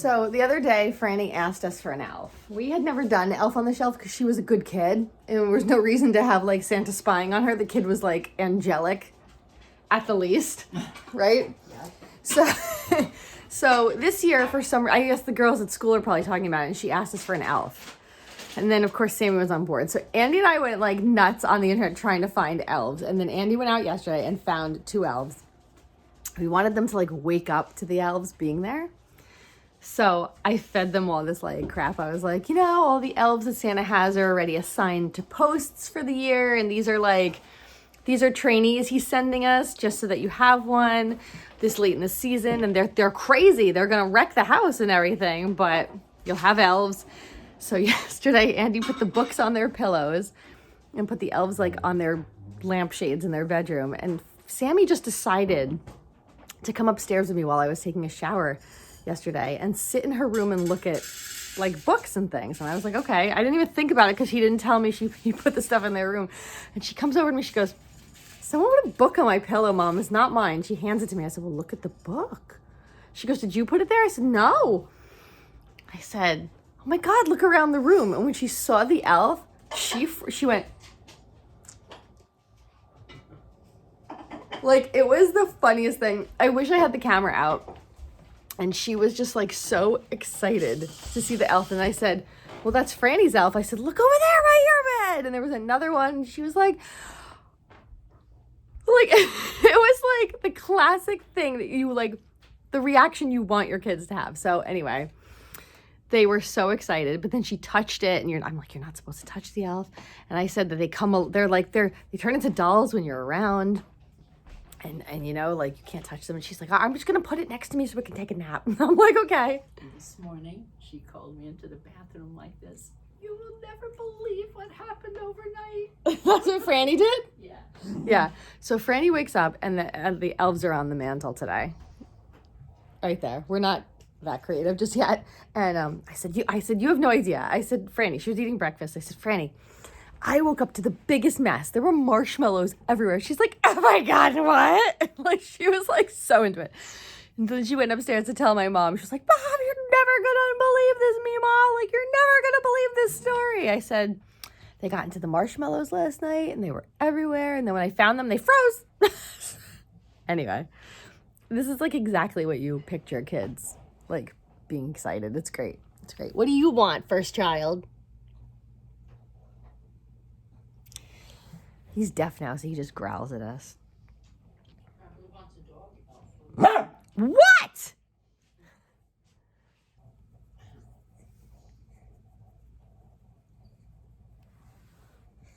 So the other day, Franny asked us for an elf. We had never done Elf on the Shelf because she was a good kid. And there was no reason to have like Santa spying on her. The kid was like angelic at the least, right? Yeah. So this year for some, I guess the girls at school are probably talking about it, and she asked us for an elf. And then of course Sammy was on board. So Andy and I went like nuts on the internet trying to find elves. And then Andy went out yesterday and found 2 elves. We wanted them to like wake up to the elves being there. So I fed them all this like crap. I was like, you know, all the elves that Santa has are already assigned to posts for the year. And these are trainees he's sending us just so that you have one this late in the season. And they're crazy. They're going to wreck the house and everything, but you'll have elves. So yesterday, Andy put the books on their pillows and put the elves like on their lampshades in their bedroom. And Sammy just decided to come upstairs with me while I was taking a shower yesterday and sit in her room and look at like books and things. And I was like, okay. I didn't even think about it because he didn't tell me he put the stuff in their room. And she comes over to me, she goes, someone put a book on my pillow, Mom. It's not mine. She hands it to me. I said, well, look at the book. She goes, did you put it there? I said, no. I said, oh my God, look around the room. And when she saw the elf, she went, like, it was the funniest thing. I wish I had the camera out. And she was just like so excited to see the elf. And I said, well, that's Franny's elf. I said, look over there by your bed. And there was another one. And she was like, it was like the classic thing that you like, the reaction you want your kids to have. So anyway, they were so excited, but then she touched it and I'm like, you're not supposed to touch the elf. And I said that they turn into dolls when you're around. And you know, like, you can't touch them. And she's like, I'm just going to put it next to me so we can take a nap. And I'm like, okay. And this morning, she called me into the bathroom like this. You will never believe what happened overnight. That's what Franny did? Yeah. Yeah. So Franny wakes up and the elves are on the mantle today. Right there. We're not that creative just yet. And I said, you have no idea. I said, Franny, she was eating breakfast. I said, Franny, I woke up to the biggest mess. There were marshmallows everywhere. She's like, oh my God, what? Like, she was like so into it. And then she went upstairs to tell my mom. She was like, Mom, you're never going to believe this, Mima. Like, you're never going to believe this story. I said, they got into the marshmallows last night and they were everywhere. And then when I found them, they froze. Anyway, this is like exactly what you picture kids like being excited. It's great. It's great. What do you want, first child? He's deaf now, so he just growls at us. What?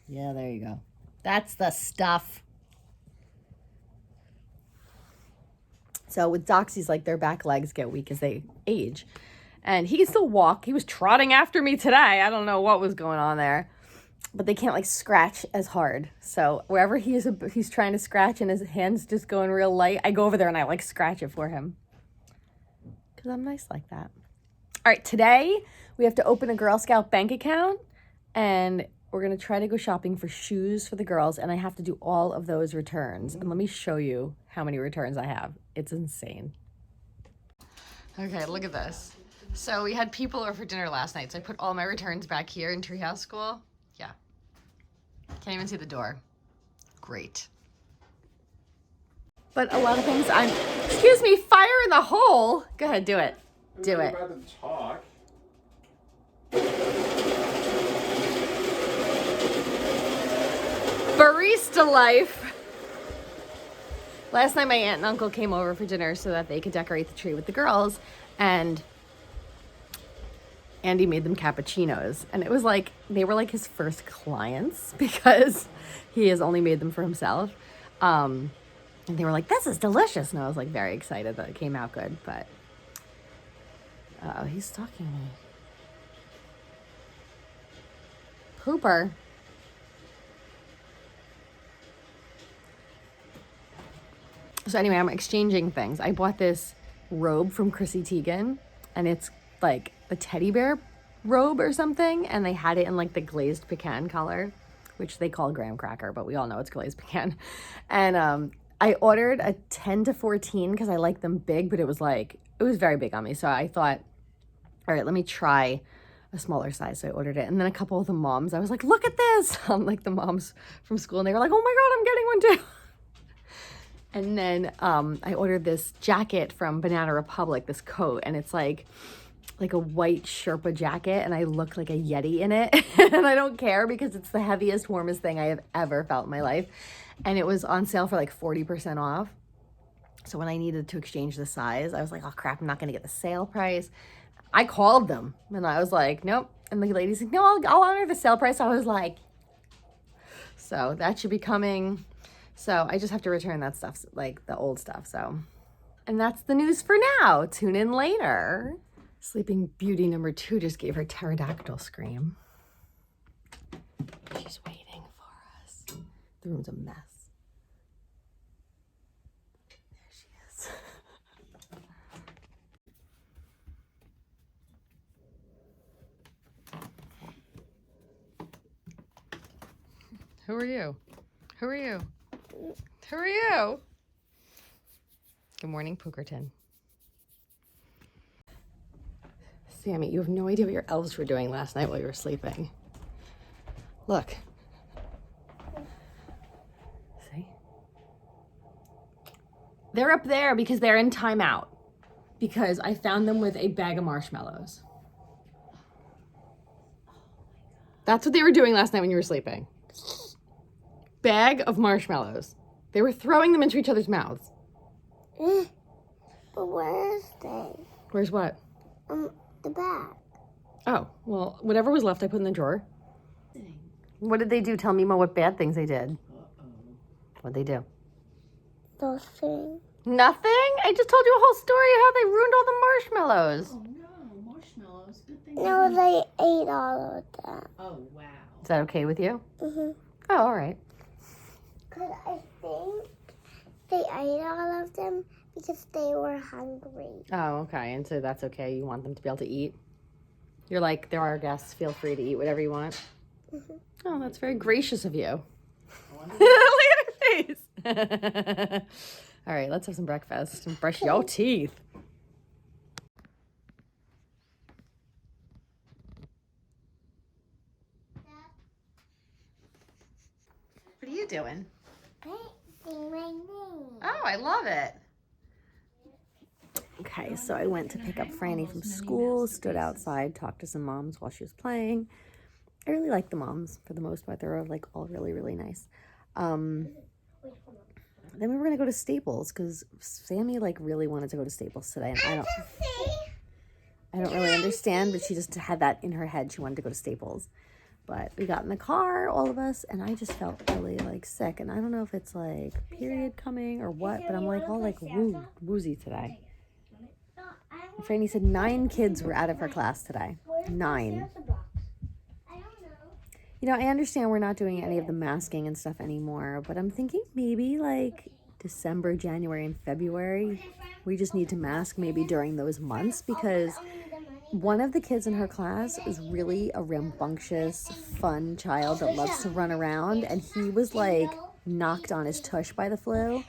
Yeah, there you go. That's the stuff. So with Doxies, like, their back legs get weak as they age. And he can still walk. He was trotting after me today. I don't know what was going on there. But they can't like scratch as hard. So wherever he's trying to scratch and his hand's just going real light, I go over there and I like scratch it for him. Because I'm nice like that. All right, today we have to open a Girl Scout bank account and we're going to try to go shopping for shoes for the girls. And I have to do all of those returns. And let me show you how many returns I have. It's insane. Okay, look at this. So we had people over for dinner last night. So I put all my returns back here in Treehouse School. Yeah. Can't even see the door. Great. But a lot of things excuse me, fire in the hole. Go ahead, do it. Do it. About to talk. Barista life. Last night my aunt and uncle came over for dinner so that they could decorate the tree with the girls, and Andy made them cappuccinos, and it was like they were like his first clients because he has only made them for himself. And they were like, this is delicious, and I was like very excited that it came out good. But he's stalking me. Pooper. So anyway, I'm exchanging things. I bought this robe from Chrissy Teigen, and it's like a teddy bear robe or something, and they had it in like the glazed pecan color, which they call graham cracker, but we all know it's glazed pecan. And I ordered a 10 to 14 because I like them big, but it was very big on me. So I thought all right, let me try a smaller size. So I ordered it. And then a couple of the moms, I was like, look at this. Like the moms from school, and they were like, oh my God, I'm getting one too. And then I ordered this jacket from Banana Republic, this coat, and it's like a white Sherpa jacket, and I look like a Yeti in it. And I don't care because it's the heaviest, warmest thing I have ever felt in my life. And it was on sale for like 40% off. So when I needed to exchange the size, I was like, oh crap, I'm not gonna get the sale price. I called them and I was like, nope. And the lady's like, no, I'll honor the sale price. I was like, so that should be coming. So I just have to return that stuff, like the old stuff. So, and that's the news for now. Tune in later. Sleeping Beauty number 2 just gave her pterodactyl scream. She's waiting for us. The room's a mess. There she is. Who are you? Who are you? Who are you? Good morning, Pookerton. Sammy, you have no idea what your elves were doing last night while you were sleeping. Look. See? They're up there because they're in timeout. Because I found them with a bag of marshmallows. That's what they were doing last night when you were sleeping. Bag of marshmallows. They were throwing them into each other's mouths. But where is they? Where's what? The bag. Oh, well, whatever was left, I put in the drawer. What did they do? Tell Mimo what bad things they did. What'd they do? Those things. Nothing? I just told you a whole story of how they ruined all the marshmallows. Oh no, marshmallows. Good thing. No, they ate all of them. Oh wow. Is that okay with you? Mm-hmm. Oh, all right. Because I think they ate all of them because they were hungry. Oh, okay. And so that's okay. You want them to be able to eat? You're like, they're our guests. Feel free to eat whatever you want. Mm-hmm. Oh, that's very gracious of you. Look at her face. All right, let's have some breakfast and brush your teeth. What are you doing? Painting my name. Oh, I love it. Okay, so I went to pick up Franny from school, stood outside, talked to some moms while she was playing. I really like the moms for the most part. They're like all really, really nice. Then we were gonna go to Staples because Sammy like really wanted to go to Staples today, and I don't really understand, but she just had that in her head. She wanted to go to Staples. But we got in the car, all of us, and I just felt really like sick. And I don't know if it's like period coming or what, but I'm like all like woozy today. And Franny said 9 kids were out of her class today. 9. You know, I understand we're not doing any of the masking and stuff anymore, but I'm thinking maybe like December, January, and February, we just need to mask maybe during those months, because one of the kids in her class is really a rambunctious, fun child that loves to run around, and he was like knocked on his tush by the flu,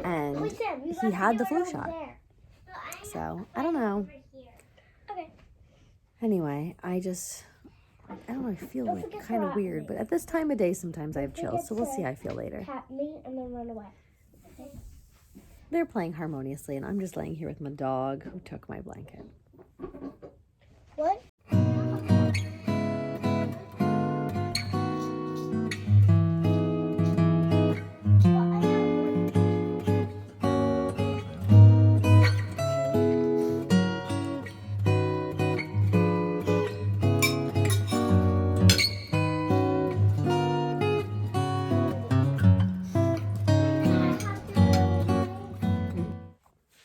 and he had the flu shot. So, I don't know. Anyway, I don't know, I feel like kind of weird, but at this time of day, sometimes I have chills, so we'll see how I feel later. Tap me and then run away. They're playing harmoniously, and I'm just laying here with my dog who took my blanket. What?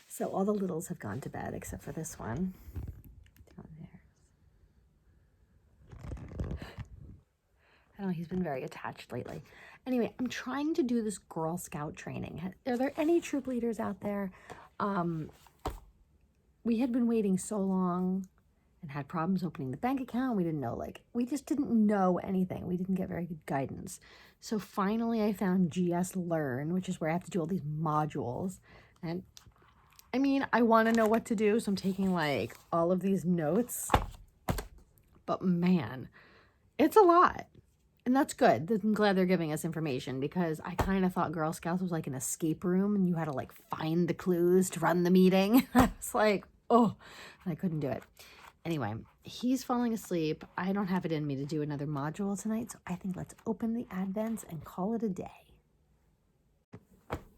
So all the littles have gone to bed except for this one down there. I don't know, he's been very attached lately. Anyway, I'm trying to do this Girl Scout training. Are there any troop leaders out there? We had been waiting so long and had problems opening the bank account. We didn't know, we just didn't know anything. We didn't get very good guidance. So finally I found GS Learn, which is where I have to do all these modules. And I mean, I want to know what to do, so I'm taking like all of these notes. But man, it's a lot. And that's good. I'm glad they're giving us information because I kind of thought Girl Scouts was like an escape room and you had to like find the clues to run the meeting. I was like, oh, I couldn't do it. Anyway, he's falling asleep. I don't have it in me to do another module tonight, so I think let's open the Advents and call it a day.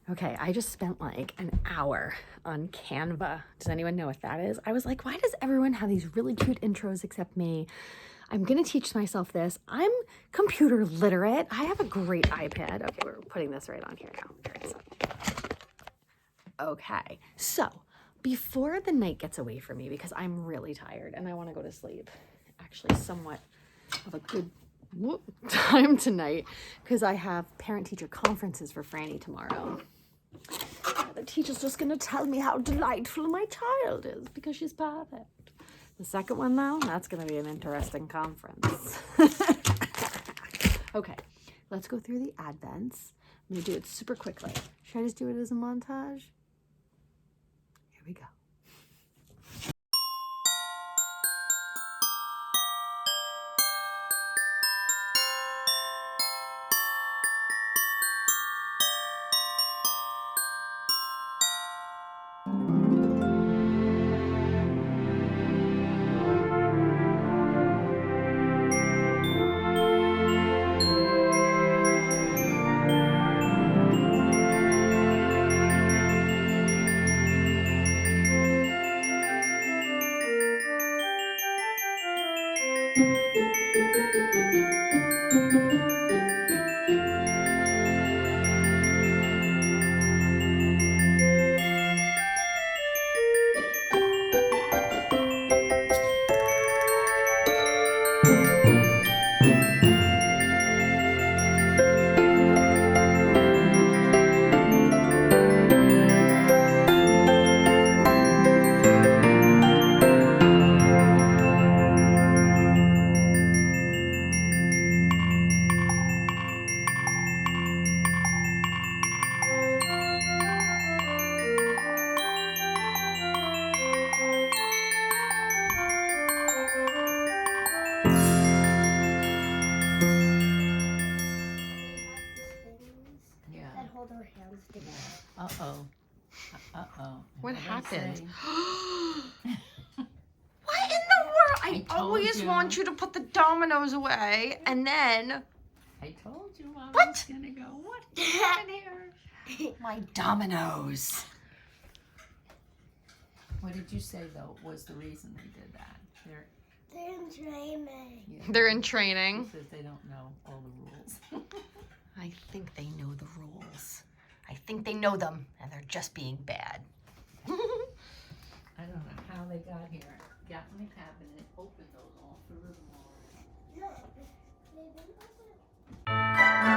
Okay, I just spent like an hour on Canva. Does anyone know what that is? I was like, why does everyone have these really cute intros except me? I'm gonna teach myself this. I'm computer literate. I have a great iPad. Okay, we're putting this right on here now. Here it is. Okay, so before the night gets away from me, because I'm really tired and I wanna go to sleep, actually somewhat of a good time tonight, because I have parent-teacher conferences for Franny tomorrow. The teacher's just gonna tell me how delightful my child is because she's perfect. The second one, though, that's going to be an interesting conference. Okay, let's go through the Advents. I'm going to do it super quickly. Should I just do it as a montage? Here we go. Uh-oh. Uh-oh. What happened? Say? What in the world? I told always you. want you to put the dominoes away, and then... I told you I What? was gonna go. What happened here? My dominoes. What did you say, though, was the reason they did that? They're in training. Yeah, They're in training. because they don't know all the rules. I think they know the rules. I think they know them, and they're just being bad. I don't know how they got here. Got in the cabinet, opened those all, threw them all. No, they didn't open it.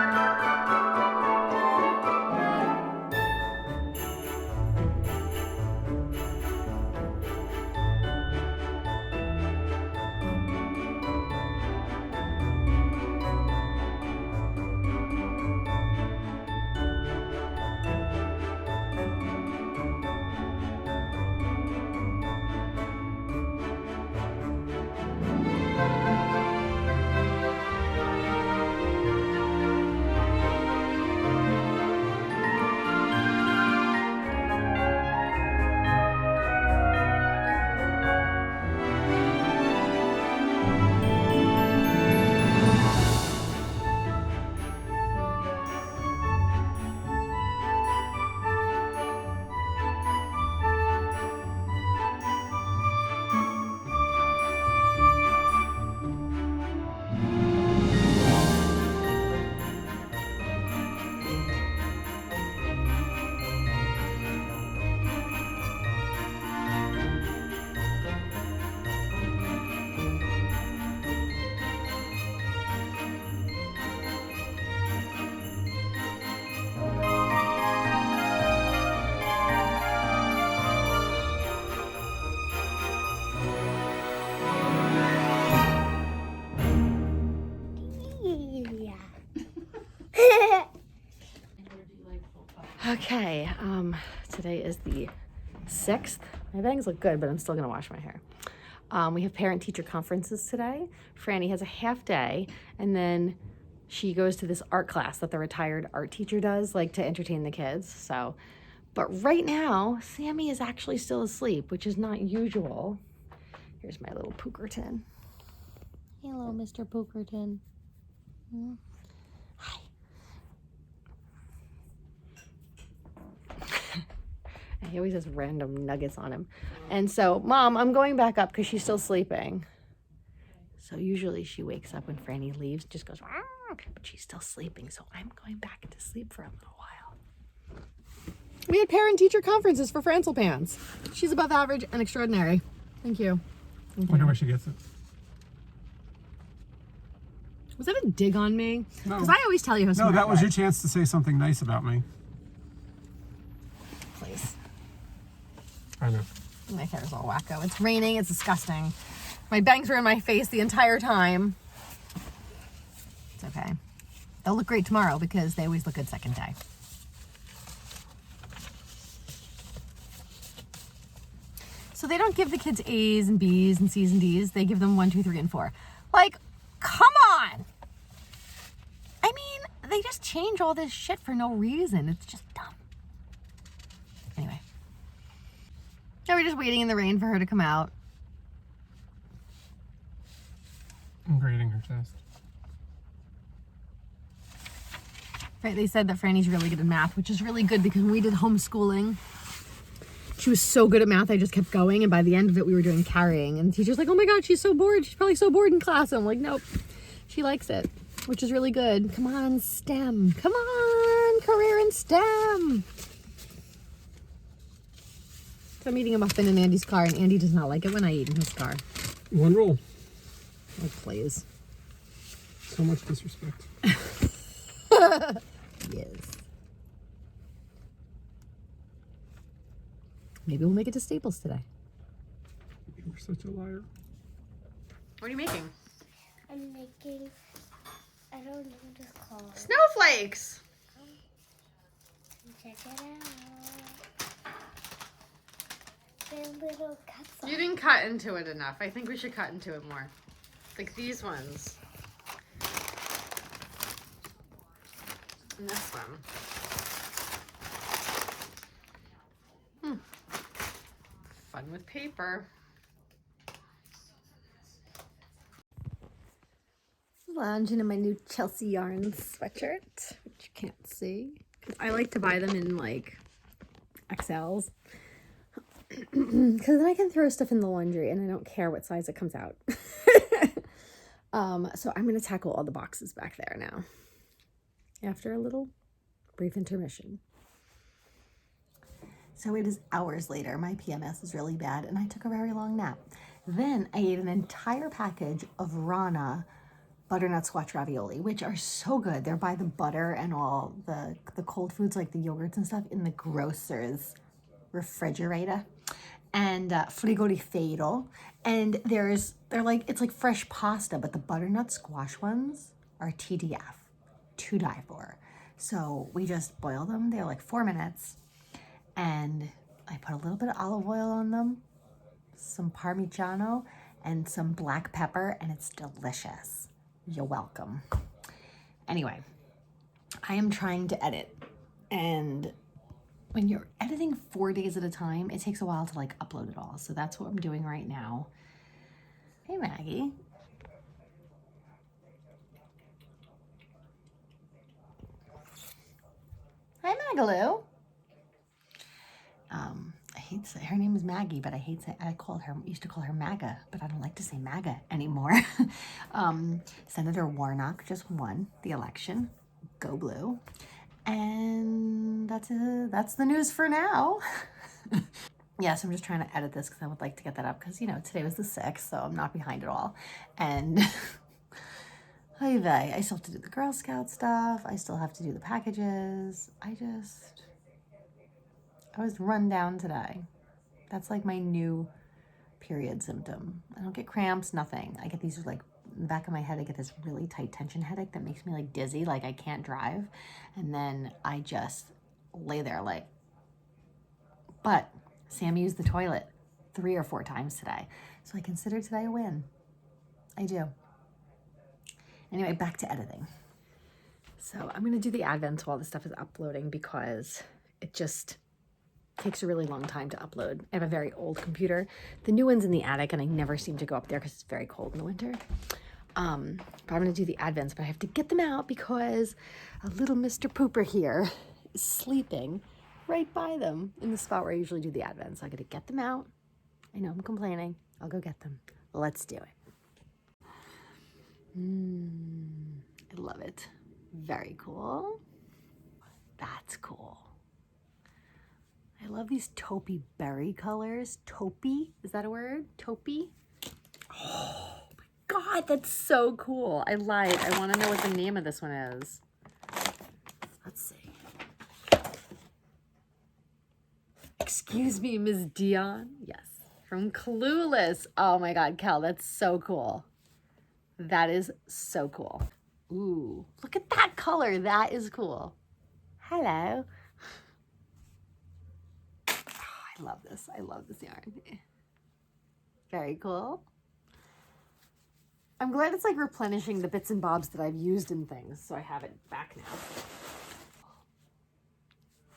Okay, today is the 6th. My bangs look good, but I'm still gonna wash my hair. We have parent-teacher conferences today. Franny has a half day, and then she goes to this art class that the retired art teacher does, like to entertain the kids. So, but right now, Sammy is actually still asleep, which is not usual. Here's my little Pookerton. Hello, Mr. Pookerton. Hi. He always has random nuggets on him. And so, Mom, I'm going back up because she's still sleeping. So usually she wakes up when Franny leaves, just goes, "Arr!" But she's still sleeping. So I'm going back to sleep for a little while. We had parent-teacher conferences for Francil Pants. She's above average and extraordinary. Thank you. Wonder where she gets it. Was that a dig on me? No. Because I always tell you how smart No, that was you your chance to say something nice about me. Please. I know. My hair's all wacko. It's raining. It's disgusting. My bangs were in my face the entire time. It's okay. They'll look great tomorrow because they always look good second day. So they don't give the kids A's and B's and C's and D's. They give them 1, 2, 3, and 4. Like, come on! I mean, they just change all this shit for no reason. It's just dumb. Anyway. Now we're just waiting in the rain for her to come out. I'm grading her test. Right, they said that Franny's really good at math, which is really good because when we did homeschooling, she was so good at math, I just kept going, and by the end of it, we were doing carrying, and the teacher's like, oh my god, she's so bored, she's probably so bored in class. And I'm like, nope, she likes it, which is really good. Come on, STEM. Come on, career in STEM. So I'm eating a muffin in Andy's car, and Andy does not like it when I eat in his car. One rule. Oh, please. So much disrespect. Yes. Maybe we'll make it to Staples today. You're such a liar. What are you making? I'm making, I don't know what it's called. Snowflakes! Check it out. They're little cuts. You didn't cut into it enough. I think we should cut into it more. Like these ones. And this one. Fun with paper. Lounging in my new Chelsea Yarn sweatshirt, which you can't see. I like to buy them in like XLs. Because then I can throw stuff in the laundry and I don't care what size it comes out. So I'm going to tackle all the boxes back there now. After a little brief intermission. So it is hours later. My PMS is really bad and I took a very long nap. Then I ate an entire package of Rana butternut squash ravioli, which are so good. They're by the butter and all the cold foods like the yogurts and stuff in the grocer's refrigerator. And frigorifero. And it's like fresh pasta, but the butternut squash ones are TDF, to die for. So we just boil them. They're like 4 minutes. And I put a little bit of olive oil on them, some Parmigiano, and some black pepper, and it's delicious. You're welcome. Anyway, I am trying to edit, and when you're editing 4 days at a time, it takes a while to like upload it all. So that's what I'm doing right now. Hey, Maggie. Hi, Magaloo. I hate to say her name is Maggie, but I used to call her MAGA, but I don't like to say MAGA anymore. Senator Warnock just won the election. Go Blue. And that's the news for now. Yes, I'm just trying to edit this because I would like to get that up because, today was the 6th, so I'm not behind at all. And I still have to do the Girl Scout stuff. I still have to do the packages. I was run down today. That's like my new period symptom. I don't get cramps, nothing. I get these like in the back of my head, I get this really tight tension headache that makes me like dizzy, like I can't drive. And then I just lay there like, but Sam used the toilet 3 or 4 times today. So I consider today a win. I do. Anyway, back to editing. So I'm gonna do the advents while this stuff is uploading because it just takes a really long time to upload. I have a very old computer. The new one's in the attic and I never seem to go up there because it's very cold in the winter. But I'm gonna do the advents, but I have to get them out because a little Mr. Pooper here is sleeping right by them in the spot where I usually do the advents. I gotta get them out. I know I'm complaining. I'll go get them. Let's do it. I love it. Very cool. That's cool. I love these taupey berry colors. Taupey, is that a word? Taupey? Oh my God, that's so cool. I lied. I want to know what the name of this one is. Let's see. Excuse me, Ms. Dion? Yes. From Clueless. Oh my God, Kel, that's so cool. That is so cool. Ooh, look at that color. That is cool. Hello. Oh, I love this. I love this yarn. Very cool. I'm glad it's like replenishing the bits and bobs that I've used in things, so I have it back now.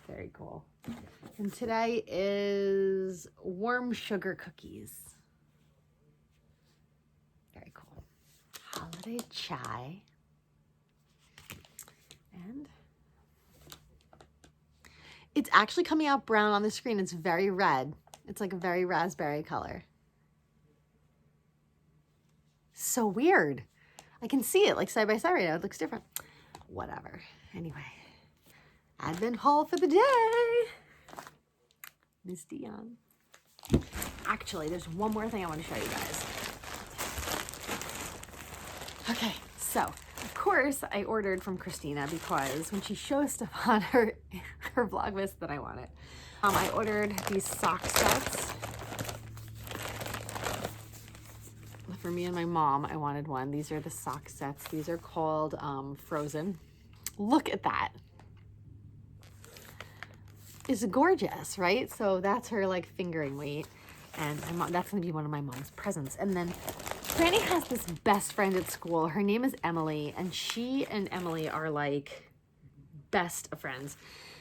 Very cool. And today is warm sugar cookies. Very cool. Holiday chai. And it's actually coming out brown on the screen. It's very red. It's like a very raspberry color. So weird. I can see it like side by side right now. It looks different. Whatever. Anyway, advent haul for the day. Miss Dion. Actually, there's one more thing I want to show you guys. Okay, so of course I ordered from Christina because when she shows stuff on her Vlogmas that I wanted, I ordered these sock sets. For me and my mom, I wanted one. These are the sock sets. These are called Frozen. Look at that. It's gorgeous, right? So that's her like fingering weight. And that's gonna be one of my mom's presents. And then Franny has this best friend at school. Her name is Emily, and she and Emily are like best of friends.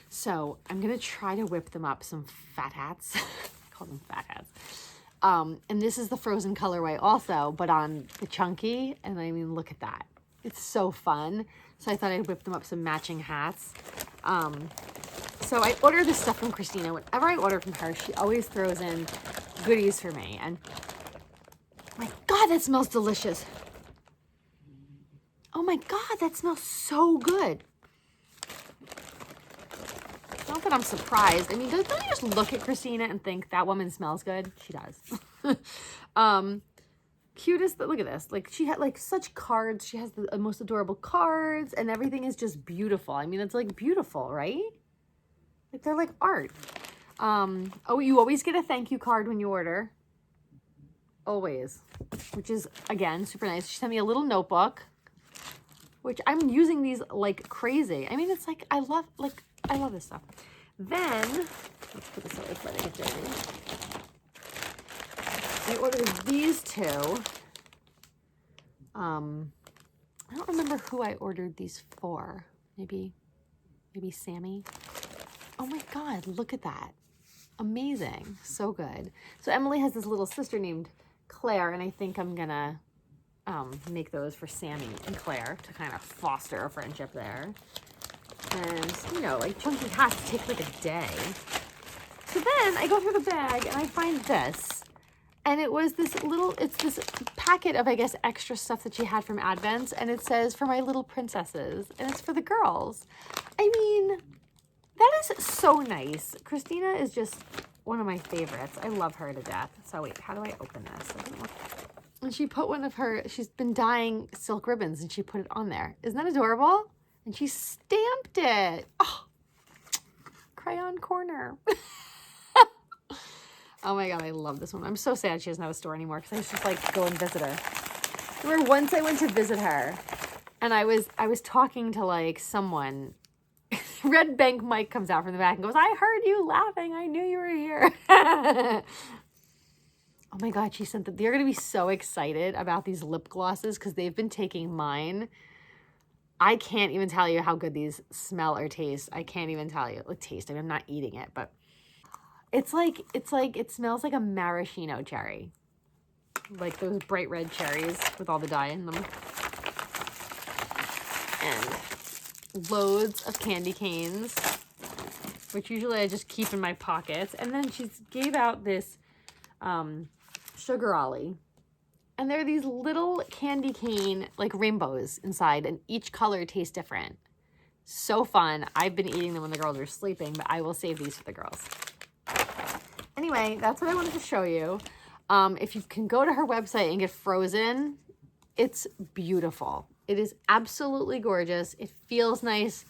So I'm gonna try to whip them up some fat hats. I call them fat hats. And this is the Frozen colorway also, but on the chunky. And I mean, look at that. It's so fun. So I thought I'd whip them up some matching hats. So I order this stuff from Christina. Whenever I order from her, she always throws in goodies for me. And my God, that smells delicious. Oh my God, that smells so good. Not that I'm surprised. I mean, don't you just look at Christina and think that woman smells good? She does. Cutest, look at this. Like she had like such cards. She has the most adorable cards and everything is just beautiful. I mean, it's like beautiful, right? Like they're like art. Oh, you always get a thank you card when you order. Always. Which is, again, super nice. She sent me a little notebook, which I'm using these like crazy. I mean, it's like, I love this stuff. Then, let's put this away before I get dirty. I ordered these two. I don't remember who I ordered these for. Maybe Sammy. Oh my God, look at that. Amazing. So good. So Emily has this little sister named Claire, and I think I'm gonna make those for Sammy and Claire to kind of foster a friendship there. And, you know, like chunky hats take like a day. So then I go through the bag and I find this. And it was this little, it's this packet of, I guess, extra stuff that she had from Advents. And it says, for my little princesses. And it's for the girls. I mean, that is so nice. Christina is just one of my favorites. I love her to death. So wait, how do I open this? And she put one of her, she's been dyeing silk ribbons and she put it on there. Isn't that adorable? And she stamped it. Oh, crayon corner. Oh my God, I love this one. I'm so sad she doesn't have a store anymore because I was just like, go and visit her. Remember once I went to visit her and I was talking to like someone Red Bank Mike comes out from the back and goes, I heard you laughing. I knew you were here. Oh my God, she sent that. They're going to be so excited about these lip glosses because they've been taking mine. I can't even tell you how good these smell or taste. I can't even tell you. Like, taste. I mean, I'm not eating it, but it smells like a maraschino cherry. Like those bright red cherries with all the dye in them. And loads of candy canes, which usually I just keep in my pockets. And then she gave out this sugar ollie. And they're these little candy cane, like rainbows inside, and each color tastes different. So fun. I've been eating them when the girls are sleeping, but I will save these for the girls. Anyway, that's what I wanted to show you. If you can go to her website and get frozen, it's beautiful. It is absolutely gorgeous. It feels nice.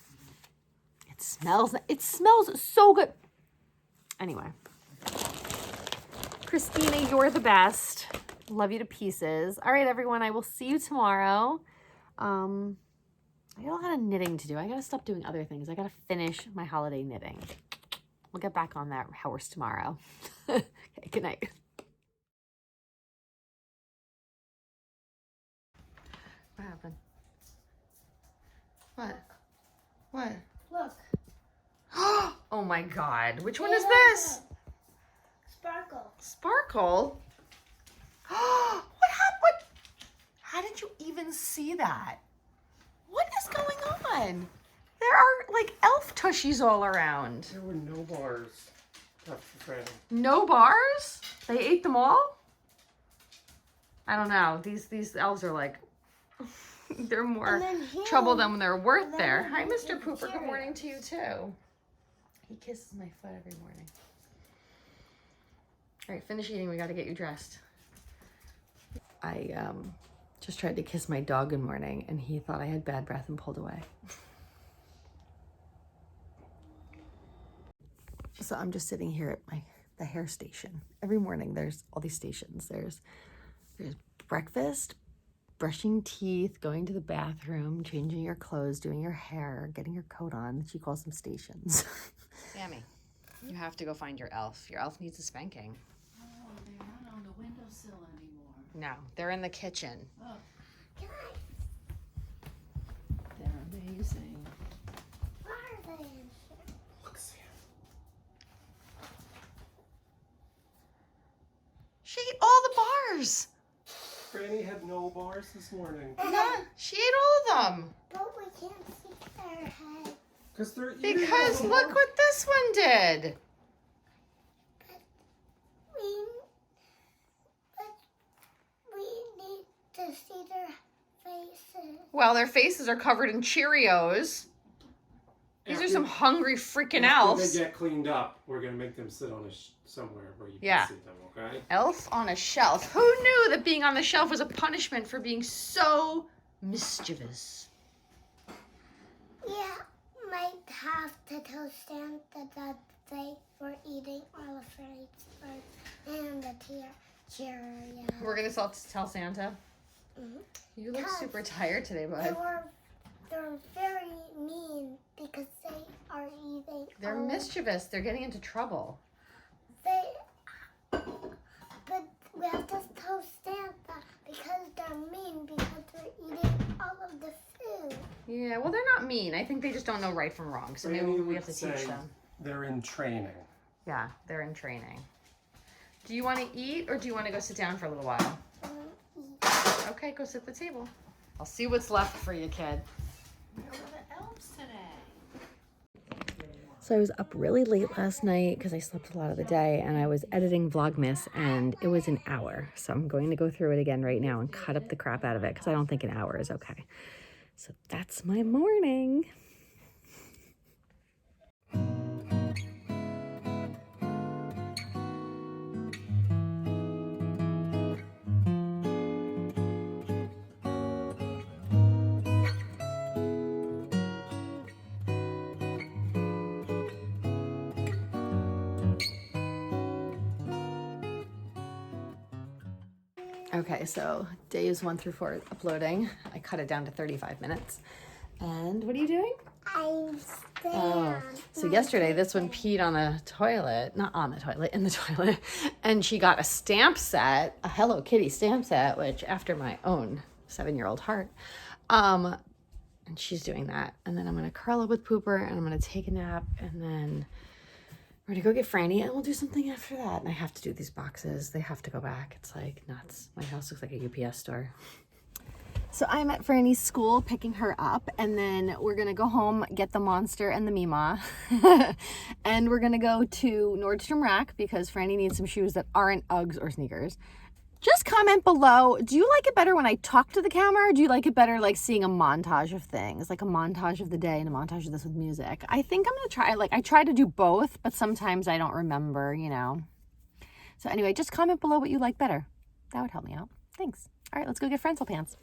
It smells so good. Anyway, Christina, you're the best. Love you to pieces. All right, everyone, I will see you tomorrow. I got a lot of knitting to do. I got to stop doing other things. I got to finish my holiday knitting. We'll get back on that horse tomorrow. Okay, good night. What happened? What? Look. Oh my God. Which one is this? Sparkle. Sparkle? What happened? How did you even see that? What is going on? There are like elf tushies all around. There were no bars left for Franny. No bars? They ate them all? I don't know. These elves are like, they're more trouble than they're worth there. Hi, Mr. Pooper. Good morning to you too. He kisses my foot every morning. All right, finish eating. We got to get you dressed. I just tried to kiss my dog good morning, and he thought I had bad breath and pulled away. So I'm just sitting here at the hair station. Every morning there's all these stations. There's breakfast, brushing teeth, going to the bathroom, changing your clothes, doing your hair, getting your coat on. She calls them stations. Sammy, you have to go find your elf. Your elf needs a spanking. Oh, they're not on the windowsill anymore. No, they're in the kitchen. Oh. They're amazing. Why are they in here? Look, Sam. She ate all the bars. Franny had no bars this morning. None. She ate all of them. But we can't see their head. Because they're eating Because them. look what this one did. We need to see their faces. Well, their faces are covered in Cheerios. These are some hungry freaking After elves. they get cleaned up, we're going to make them sit on somewhere where you Yeah. can see them, okay? Elf on a shelf. Who knew that being on the shelf was a punishment for being so mischievous? Yeah, might have to tell Santa that they were eating all of Freddy's birds and the Cheerios. We're gonna tell Santa. Mhm. You look Because super tired today, bud. They're very mean because they are eating. They're all of- mischievous. They're getting into trouble. But we have to tell Santa because they're mean because they're eating all of the food. Yeah, well, they're not mean. I think they just don't know right from wrong. So maybe Franny we have to would teach say them. They're in training. Yeah, they're in training. Do you want to eat or do you want to go sit down for a little while? Okay, go sit at the table. I'll see what's left for you, kid. Where were the elves today? So I was up really late last night because I slept a lot of the day, and I was editing Vlogmas, and it was an hour. So I'm going to go through it again right now and cut up the crap out of it because I don't think an hour is okay. So that's my morning. Okay, so days 1 through 4 uploading. I cut it down to 35 minutes. And what are you doing? I'm So yesterday, this one peed on a toilet, not on the toilet, in the toilet, and she got a stamp set, a Hello Kitty stamp set, which after my own 7-year-old heart, and she's doing that. And then I'm gonna curl up with Pooper, and I'm gonna take a nap, and then we're gonna go get Franny, and we'll do something after that. And I have to do these boxes; they have to go back. It's like nuts. My house looks like a UPS store. So I'm at Franny's school picking her up, and then we're gonna go home, get the Monster and the Mima, and we're gonna go to Nordstrom Rack because Franny needs some shoes that aren't Uggs or sneakers. Just comment below, do you like it better when I talk to the camera, or do you like it better like seeing a montage of things, like a montage of the day and a montage of this with music? I think I'm gonna try, like I try to do both, but sometimes I don't remember, you know. So anyway, just comment below what you like better. That would help me out. Thanks. All right, let's go get Frenzel pants.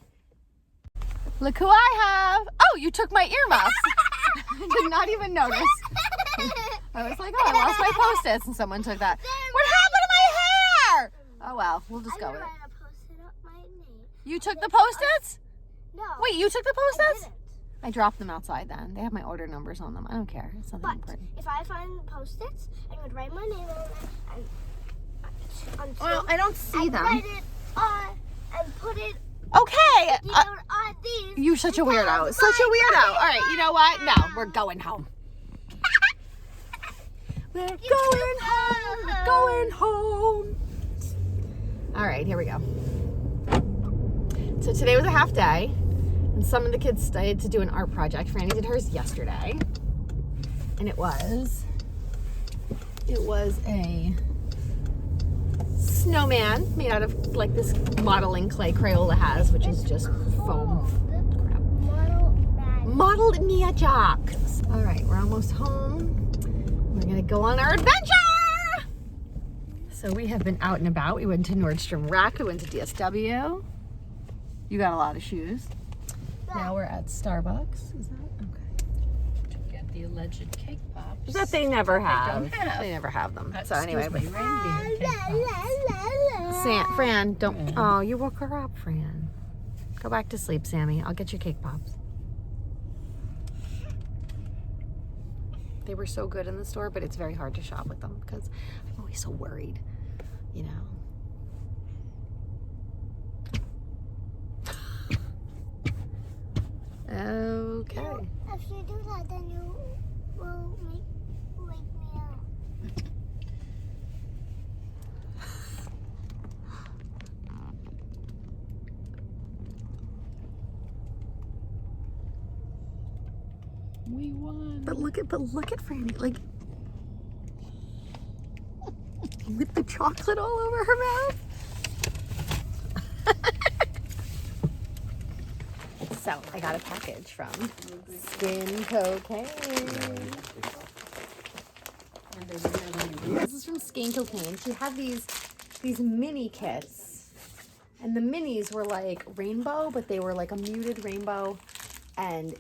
Look who I have. Oh, you took my earmuffs. I did not even notice. I was like, oh, I lost my Post-its, and someone took that. What happened to my hair? Oh, well, we'll just go with it. You took the Post-its? No. Wait, you took the Post-its? didn't. I dropped them outside then. They have my order numbers on them. I don't care. It's nothing But important. if I find Post-its, I would write my name on it Well, I don't see them. write it on and put it Okay. on these. You're such a weirdo. Such a weirdo. All right, you know what? No, we're going home. We're going home. We're going home. All right, here we go. So today was a half day, and some of the kids started to do an art project. Franny did hers yesterday, and it was a snowman made out of like this modeling clay Crayola has, which is just foam crap. Modeled Nia Jocks. All right, we're almost home. We're gonna go on our adventure. So we have been out and about. We went to Nordstrom Rack. We went to DSW. You got a lot of shoes. Now we're at Starbucks. Is that okay? To get the alleged cake pops. That they never have. don't have. They never have them. So Excuse anyway, me, reindeer cake pops. Fran, don't. Oh, you woke her up, Fran. Go back to sleep, Sammy. I'll get you cake pops. They were so good in the store, but it's very hard to shop with them because I'm always so worried, you know. Okay. If you do that, then you will wake me up. We won. But look at Franny, like with the chocolate all over her mouth. So I got a package from Skin Cocaine. This is from Skin Cocaine. She had these mini kits, and the minis were like rainbow, but they were like a muted rainbow, and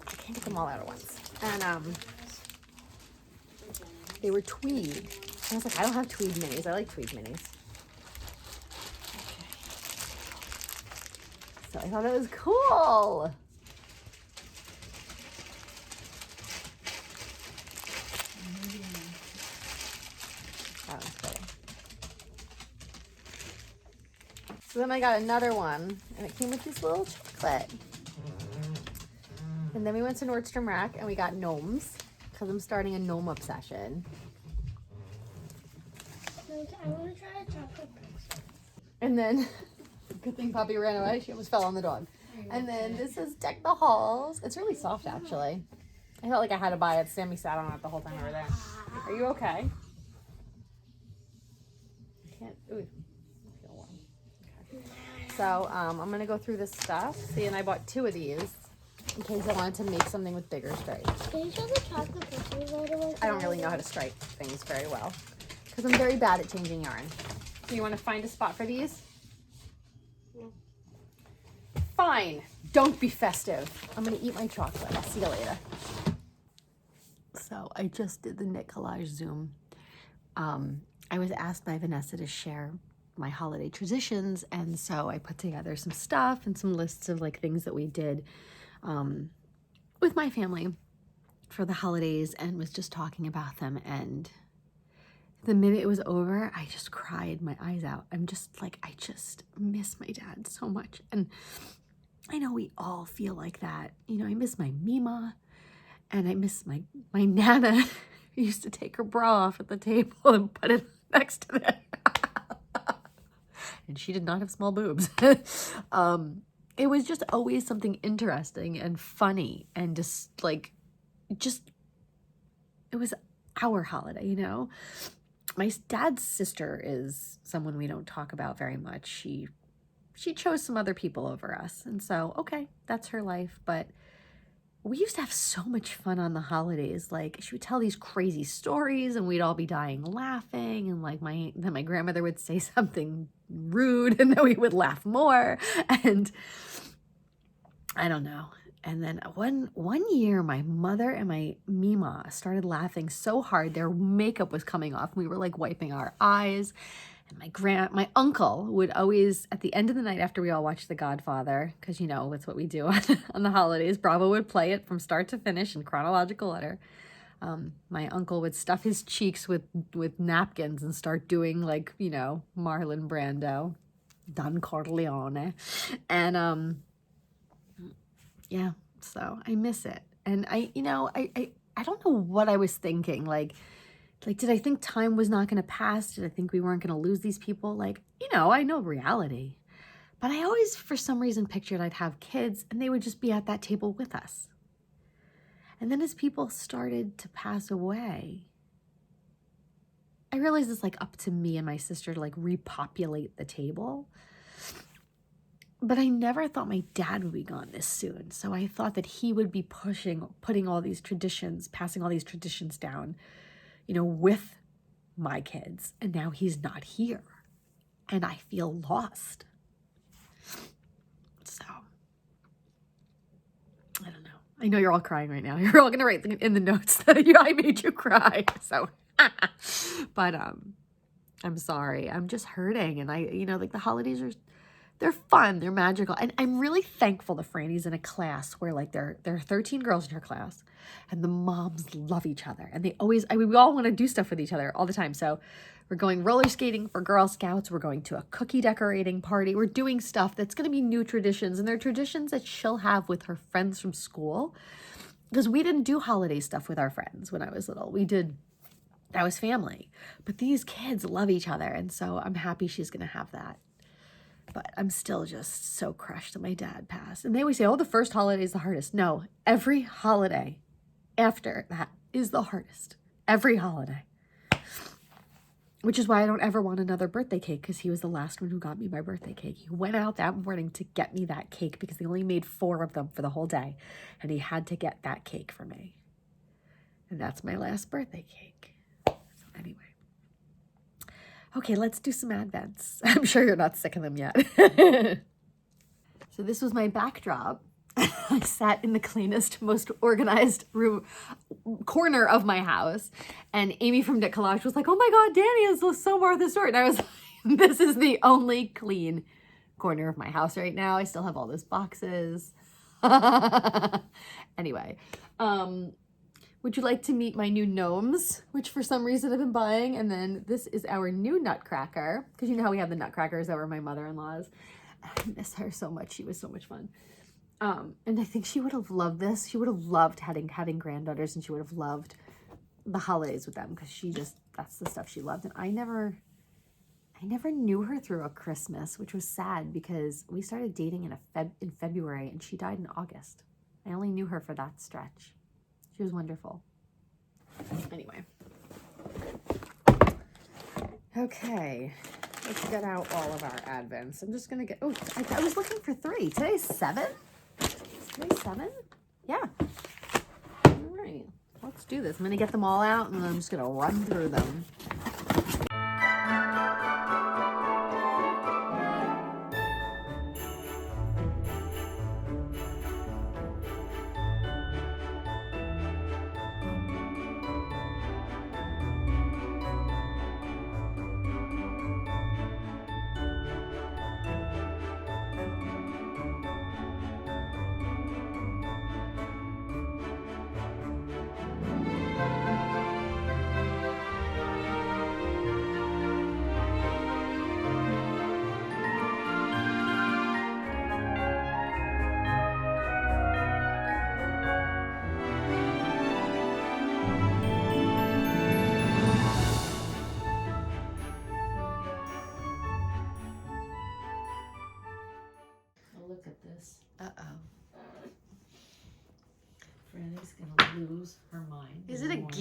I can't get them all out at once. And they were tweed. I was like, I don't have tweed minis. I like tweed minis. So I thought it was cool. That was cool. So then I got another one, and it came with this little chocolate. And then we went to Nordstrom Rack, and we got gnomes, because I'm starting a gnome obsession. I want to try a chocolate pencil. And then, good thing Poppy ran away. She almost fell on the dog. And then this is Deck the Halls. It's really soft, actually. I felt like I had to buy it. Sammy sat on it the whole time we were there. Are you okay? I can't. Ooh, I feel warm. Okay. So I'm gonna go through this stuff. See, and I bought 2 of these in case I wanted to make something with bigger stripes. Can you show the chocolate pictures right away? I don't really know how to stripe things very well because I'm very bad at changing yarn. So you want to find a spot for these? Fine. Don't be festive. I'm going to eat my chocolate. I'll see you later. So I just did the knit collage Zoom. I was asked by Vanessa to share my holiday traditions, and so I put together some stuff and some lists of like things that we did with my family for the holidays and was just talking about them, and the minute it was over, I just cried my eyes out. I'm just like, I just miss my dad so much. And I know we all feel like that. You know, I miss my Mima, and I miss my Nana who used to take her bra off at the table and put it next to them. And she did not have small boobs. It was just always something interesting and funny, and it was our holiday, you know? My dad's sister is someone we don't talk about very much. She chose some other people over us. And so, okay, that's her life. But we used to have so much fun on the holidays. Like, she would tell these crazy stories and we'd all be dying laughing. And like then my grandmother would say something rude and then we would laugh more. And I don't know. And then one year, my mother and my Mima started laughing so hard their makeup was coming off. We were like wiping our eyes. And my uncle would always, at the end of the night after we all watched The Godfather, because you know that's what we do on the holidays, Bravo would play it from start to finish in chronological order. My uncle would stuff his cheeks with napkins and start doing, like, you know, Marlon Brando, Don Corleone, and yeah, so I miss it. And I don't know what I was thinking. Like, did I think time was not going to pass? Did I think we weren't going to lose these people? Like, you know, I know reality. But I always, for some reason, pictured I'd have kids and they would just be at that table with us. And then as people started to pass away, I realized it's like up to me and my sister to like repopulate the table. But I never thought my dad would be gone this soon. So I thought that he would be putting all these traditions, passing all these traditions down, you know, with my kids. And now he's not here. And I feel lost. So, I don't know. I know you're all crying right now. You're all going to write in the notes that I made you cry. So, but I'm sorry. I'm just hurting. And like the holidays they're fun. They're magical. And I'm really thankful that Franny's in a class where like there are 13 girls in her class and the moms love each other. And we all want to do stuff with each other all the time. So we're going roller skating for Girl Scouts. We're going to a cookie decorating party. We're doing stuff that's going to be new traditions. And they're traditions that she'll have with her friends from school. Because we didn't do holiday stuff with our friends when I was little. That was family. But these kids love each other. And so I'm happy she's going to have that. But I'm still just so crushed that my dad passed. And they always say, oh, the first holiday is the hardest. No, every holiday after that is the hardest. Every holiday. Which is why I don't ever want another birthday cake, because he was the last one who got me my birthday cake. He went out that morning to get me that cake because they only made 4 of them for the whole day. And he had to get that cake for me. And that's my last birthday cake. So anyway. Okay, let's do some Advents. I'm sure you're not sick of them yet. So this was my backdrop. I sat in the cleanest, most organized corner of my house. And Amy from Dick Collage was like, oh my God, Danny is so more of the story. And I was like, this is the only clean corner of my house right now. I still have all those boxes. Anyway, would you like to meet my new gnomes, which for some reason I've been buying? And then this is our new Nutcracker, because you know how we have the Nutcrackers that were my mother-in-law's. I miss her so much. She was so much fun. And I think she would have loved this. She would have loved having granddaughters, and she would have loved the holidays with them, because that's the stuff she loved. And I never knew her through a Christmas, which was sad because we started dating in February and she died in August. I only knew her for that stretch. She was wonderful. Anyway. Okay. Let's get out all of our Advents. I'm just going to get... Oh, I was looking for 3. Today's 7? Is today 7? Yeah. All right. Let's do this. I'm going to get them all out and I'm just going to run through them.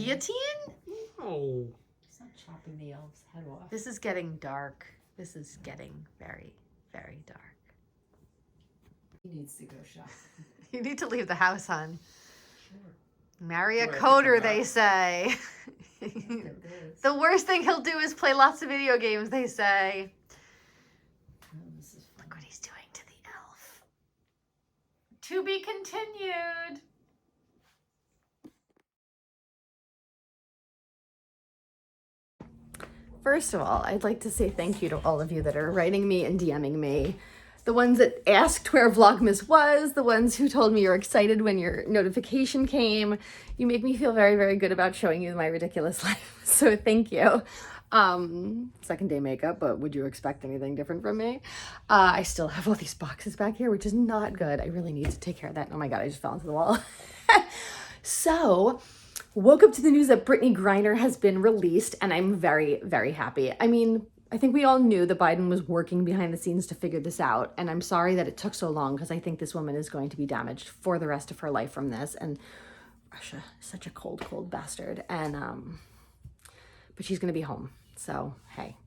guillotine? No. He's not chopping the elf's head off. This is getting dark. This is getting very, very dark. He needs to go shopping. You need to leave the house, hon. Sure. Marry a Do I have to coder, come they back? say. Look at this. The worst thing he'll do is play lots of video games, they say. Oh, this is fun. Look what he's doing to the elf. To be continued. First of all, I'd like to say thank you to all of you that are writing me and DMing me. The ones that asked where Vlogmas was, the ones who told me you're excited when your notification came. You make me feel very, very good about showing you my ridiculous life. So thank you. Second day makeup, but would you expect anything different from me? I still have all these boxes back here, which is not good. I really need to take care of that. Oh my God, I just fell into the wall. So, woke up to the news that Brittany Griner has been released, and I'm very, very happy. I mean, I think we all knew that Biden was working behind the scenes to figure this out, and I'm sorry that it took so long because I think this woman is going to be damaged for the rest of her life from this, and Russia is such a cold, cold bastard, and, but she's going to be home, so, hey,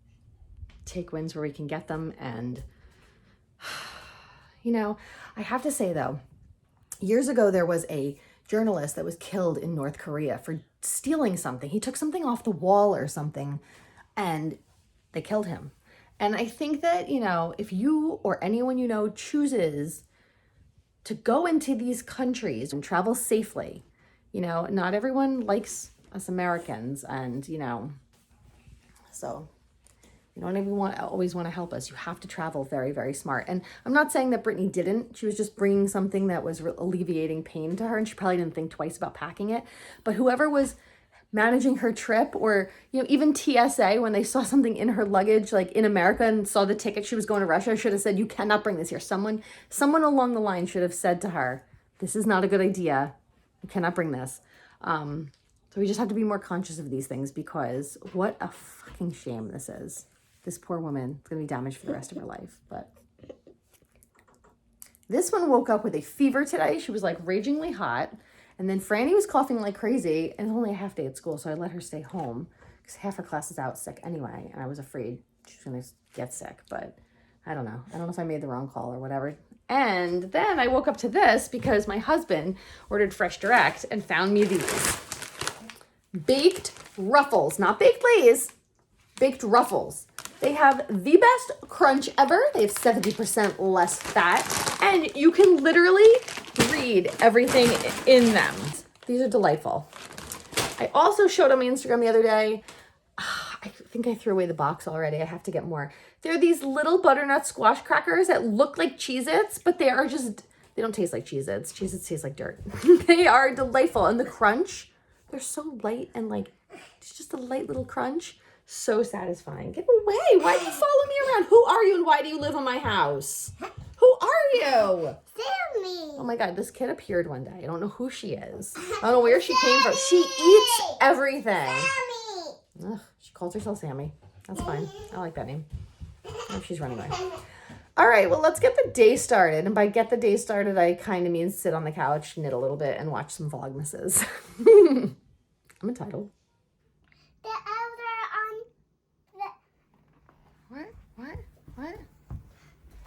take wins where we can get them, and, you know, I have to say, though, years ago there was a journalist that was killed in North Korea for stealing something. He took something off the wall or something, and they killed him. And I think that, you know, if you or anyone you know chooses to go into these countries and travel safely, you know, not everyone likes us Americans, and, you know, so you don't even always want to help us. You have to travel very, very smart. And I'm not saying that Brittany didn't. She was just bringing something that was alleviating pain to her, and she probably didn't think twice about packing it. But whoever was managing her trip, or, you know, even TSA, when they saw something in her luggage, like in America, and saw the ticket she was going to Russia, should have said, you cannot bring this here. Someone along the line should have said to her, this is not a good idea. You cannot bring this. So we just have to be more conscious of these things, because what a fucking shame this is. This poor woman is going to be damaged for the rest of her life. But this one woke up with a fever today. She was like ragingly hot. And then Franny was coughing like crazy, and it's only a half day at school, so I let her stay home because half her class is out sick anyway, and I was afraid she was going to get sick, but I don't know. I don't know if I made the wrong call or whatever. And then I woke up to this because my husband ordered Fresh Direct and found me these baked ruffles, not baked Lay's, baked ruffles. They have the best crunch ever. They have 70% less fat, and you can literally read everything in them. These are delightful. I also showed on my Instagram the other day, I think I threw away the box already. I have to get more. They're these little butternut squash crackers that look like Cheez-Its, but they are just, they don't taste like Cheez-Its. Cheez-Its taste like dirt. They are delightful. And the crunch, they're so light, and like, it's just a light little crunch. So satisfying. Get away. Why do you follow me around? Who are you, and why do you live in my house? Who are you? Sammy. Oh my God, this kid appeared one day. I don't know who she is. I don't know where she came from. She eats everything. Sammy. Ugh, she calls herself Sammy. That's fine. I like that name. Oh, she's running away. All right, well, let's get the day started. And by get the day started, I kind of mean sit on the couch, knit a little bit, and watch some Vlogmases. I'm entitled. The elder on the. What?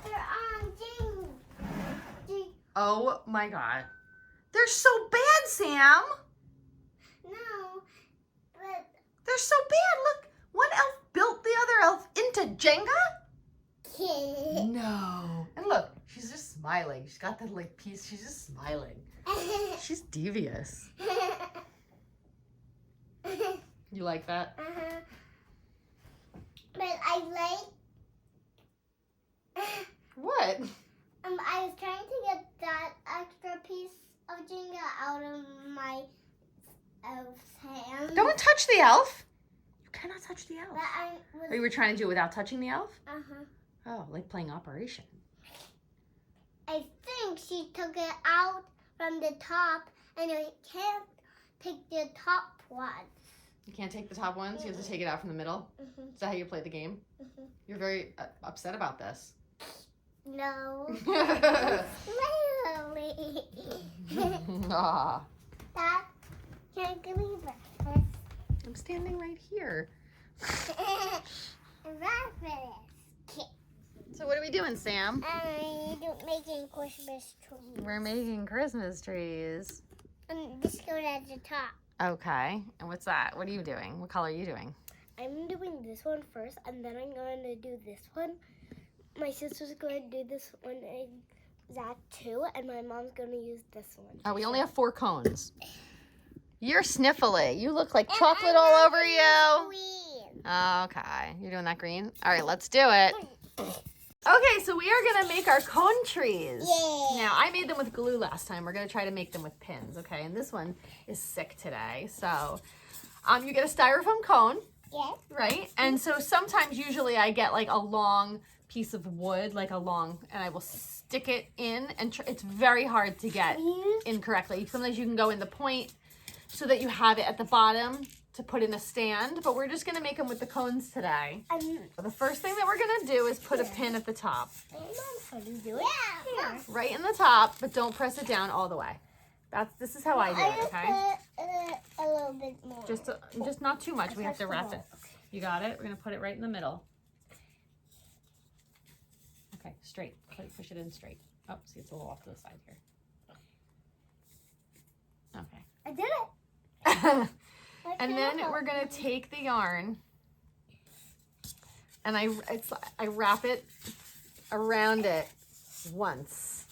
They're on Jing. Oh my God. They're so bad, Sam. No, but They're so bad. Look, one elf built the other elf into Jenga. kid. No. And look, she's just smiling. She's got that like piece. She's just smiling. She's devious. You like that? But I like. What? I was trying to get that extra piece of Jenga out of my elf's hand. Don't touch the elf. You cannot touch the elf. But I was. Or you were trying to do it without touching the elf? Uh-huh. Oh, like playing Operation. I think she took it out from the top, and I can't take the top one. You can't take the top ones? You have to take it out from the middle? Mhm. Is that how you play the game? Mhm. You're very upset about this. No. Really. Ah. That can't believe it. standing right here. So what are we doing, Sam? Making Christmas trees. We're making Christmas trees. And this goes at the top. Okay. And what's that? What are you doing? What color are you doing? I'm doing this one first, and then I'm going to do this one. My sister's going to do this one and that too, and my mom's going to use this one. Oh, we only have 4 cones. You're sniffly. You look like chocolate all over you. Okay. You're doing that green? All right, let's do it. Okay, so we are going to make our cone trees. Yeah. Now, I made them with glue last time. We're going to try to make them with pins, okay? And this one is sick today. So, you get a styrofoam cone, Yeah. right? And so sometimes, usually, I get like a long piece of wood, and I will stick it in, and it's very hard to get in correctly. Sometimes you can go in the point so that you have it at the bottom to put in a stand, but we're just gonna make them with the cones today. The first thing that we're gonna do is put a pin at the top. How do you do it? Yeah. Right in the top, but don't press it down all the way. This is how I do it, okay? A little bit more. Just not too much. We have to wrap it. You got it? We're gonna put it right in the middle. Okay, straight. Push it in straight. Oh, see, it's a little off to the side here. Okay. I did it. And then we're gonna take the yarn, and I wrap it around it once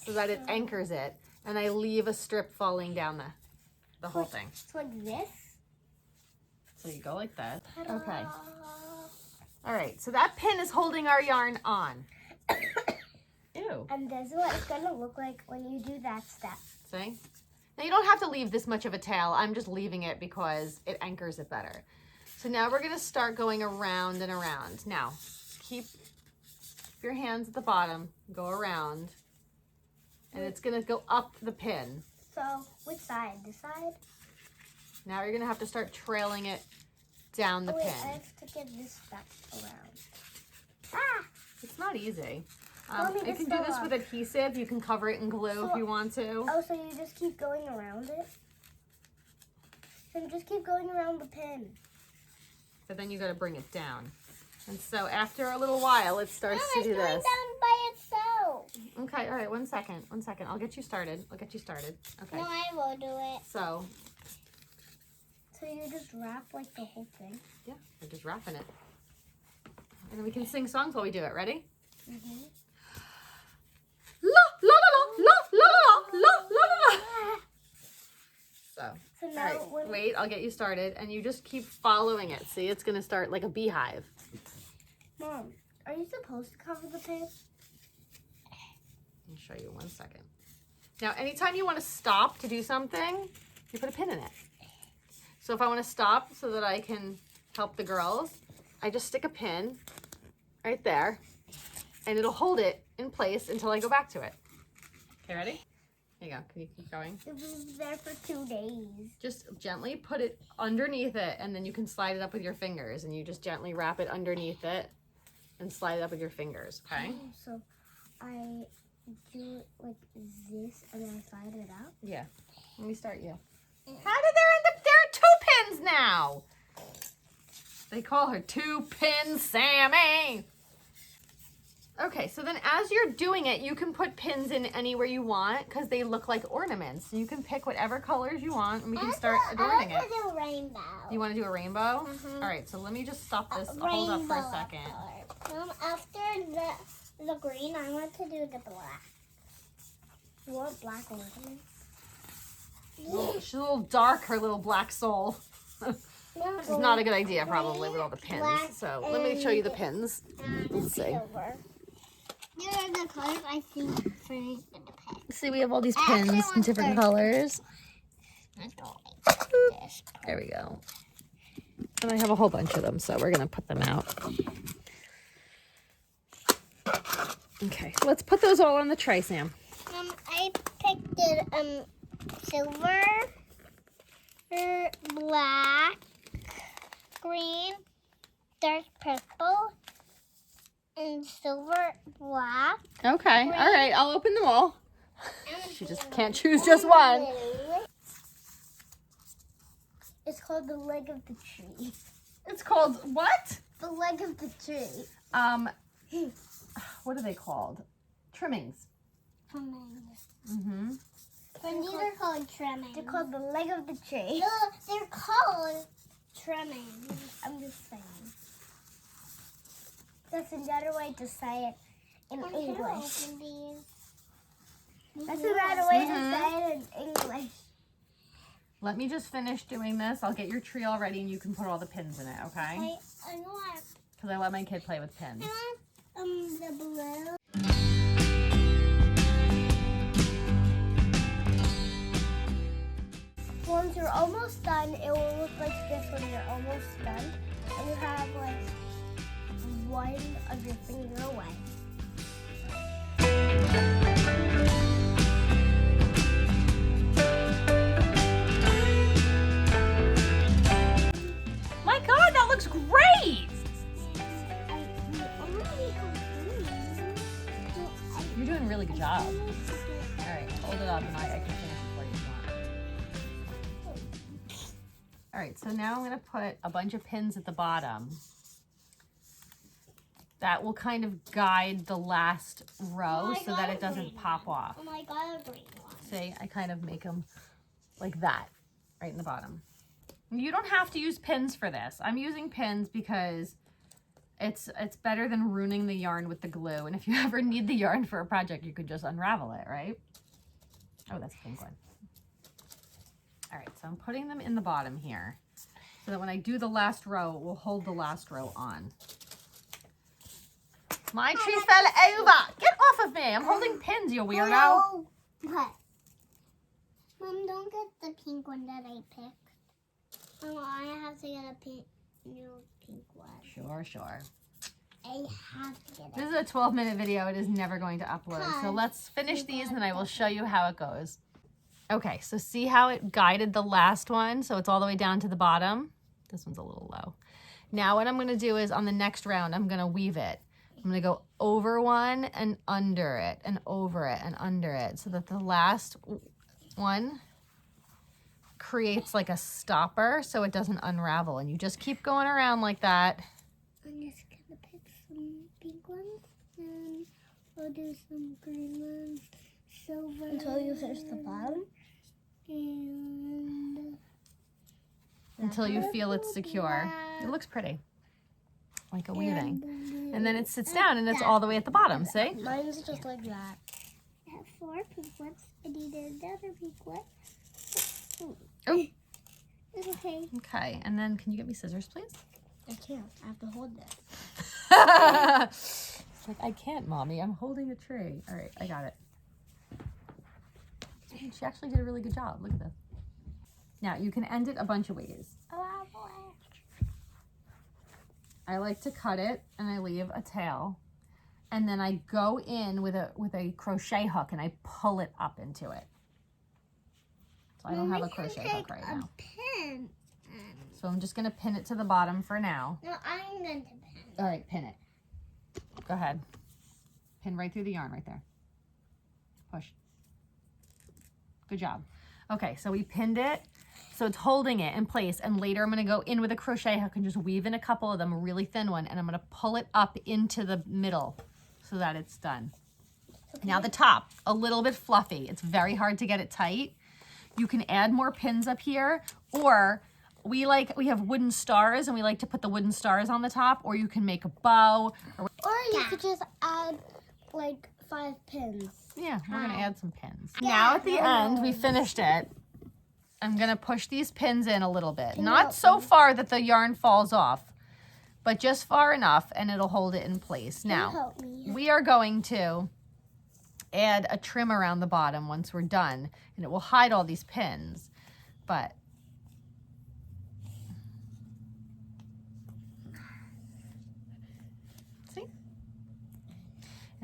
so that it anchors it, and I leave a strip falling down the whole thing. It's like this. So you go like that. Okay. All right. So that pin is holding our yarn on. Ew. And this is what it's gonna look like when you do that step. See? Now you don't have to leave this much of a tail. I'm just leaving it because it anchors it better. So now we're gonna start going around and around. Now, keep your hands at the bottom, go around, and it's gonna go up the pin. So, which side? This side? Now you're gonna have to start trailing it down the wait, pin. I have to get this back around. Ah! It's not easy. Mommy, You this can do fell this off. with adhesive. You can cover it in glue if you want to. Oh, so you just keep going around it? So just keep going around the pin. But then you got to bring it down. And so after a little while, it starts to do It's going this. down by itself. Okay, all right, 1 second. 1 second. I'll get you started. Okay. No, I will do it. So, So you just wrap like the whole thing? yeah, we're just wrapping it. And then we can sing songs while we do it. Ready? Mm-hmm. La la la la la la la la. So, So all now right, wait, I'll get you started. And you just keep following it. See, it's going to start like a beehive. Mom, are you supposed to cover the pin? I'll show you 1 second. Now, anytime you want to stop to do something, you put a pin in it. So if I want to stop so that I can help the girls, I just stick a pin right there, and it'll hold it in place until I go back to it. Okay, ready? Here you go. Can you keep going? It was there for 2 days. Just gently put it underneath it, and then you can slide it up with your fingers, and you just gently wrap it underneath it and slide it up with your fingers, okay? So I do it like this and then I slide it up. Yeah. Let me start you. How did there end up? There are 2 pins now. They call her 2-Pin Sammy. Okay, so then as you're doing it, you can put pins in anywhere you want because they look like ornaments. So you can pick whatever colors you want, and we can start adorning it. I want to do a rainbow. You want to do a rainbow? All right, so let me just stop this. I'll hold up for a second. After the green, I want to do the black. You want black ornaments? She's a little dark, her little black soul. This is not a good idea, probably, with all the pins. So let me show you the pins. Let's see. Silver. Here are the colors I think for the pen. See, we have all these pins in different colors. There we go. And I have a whole bunch of them, so we're going to put them out. Okay, let's put those all on the tray, Sam. I picked it silver, black, green, dark purple, and silver, black. Okay, green, all right, I'll open them all. and She just can't choose just one. It's called the leg of the tree. It's called what? The leg of the tree. What are they called? Trimmings. Trimmings. Mm-hmm. And these are called trimmings. They're called the leg of the tree. No, they're called trimmings. I'm just saying. That's another way to say it in English. That's another way to say it in English. Let me just finish doing this. I'll get your tree all ready and you can put all the pins in it, okay? I want. Because I let my kid play with pins. I want the blue. Once you're almost done, it will look like this when you're almost done. And you have like one of your finger away. My God, that looks great! You're doing a really good job. All right, hold it up and I can finish it for you if you want. All right, so now I'm gonna put a bunch of pins at the bottom. That will kind of guide the last row so that it doesn't pop off. Oh my God, a green one. See, I kind of make them like that, right in the bottom. You don't have to use pins for this. I'm using pins because it's better than ruining the yarn with the glue. And if you ever need the yarn for a project, you could just unravel it, right? Oh, that's a pink one. All right, so I'm putting them in the bottom here so that when I do the last row, it will hold the last row on. My tree fell over. Get off of me. I'm holding pins, you weirdo. No. What? Mom, don't get the pink one that I picked. Oh, I have to get a new pink one. Sure. I have to get it. This is a 12-minute video. It is never going to upload. So let's finish these and then I will show you how it goes. Okay, so see how it guided the last one? So it's all the way down to the bottom. This one's a little low. Now what I'm going to do is on the next round, I'm going to weave it. I'm going to go over one and under it and over it and under it so that the last one creates like a stopper so it doesn't unravel. And you just keep going around like that. I'm just going to pick some pink ones and we'll do some green ones, silver. Until you finish the bottom. And until you feel it's secure. It looks pretty. Like a weaving. And then it sits down and it's all the way at the bottom, see? Mine's just like that. I have 4 pink ones. I need another pink one. Oh. It's okay. Okay, and then can you get me scissors, please? I can't. I have to hold this. It's like, I can't, Mommy. I'm holding a tree. All right, I got it. She actually did a really good job. Look at this. Now, you can end it a bunch of ways. Oh, boy. I like to cut it and I leave a tail. And then I go in with a crochet hook and I pull it up into it. So I don't have a crochet hook right now. Pin. So I'm just going to pin it to the bottom for now. No, I'm going to pin. All right, pin it. Go ahead. Pin right through the yarn right there. Push. Good job. Okay, so we pinned it. So it's holding it in place. And later I'm going to go in with a crochet hook and just weave in a couple of them, a really thin one. And I'm going to pull it up into the middle so that it's done. Okay. Now the top, a little bit fluffy. It's very hard to get it tight. You can add more pins up here, or we have wooden stars and we like to put the wooden stars on the top, or you can make a bow. Or you could just add like 5 pins. Yeah, we're going to add some pins. Now at the end, we finished it. I'm going to push these pins in a little bit. Not so far that the yarn falls off, but just far enough and it'll hold it in place. Now, we are going to add a trim around the bottom once we're done, and it will hide all these pins. But see?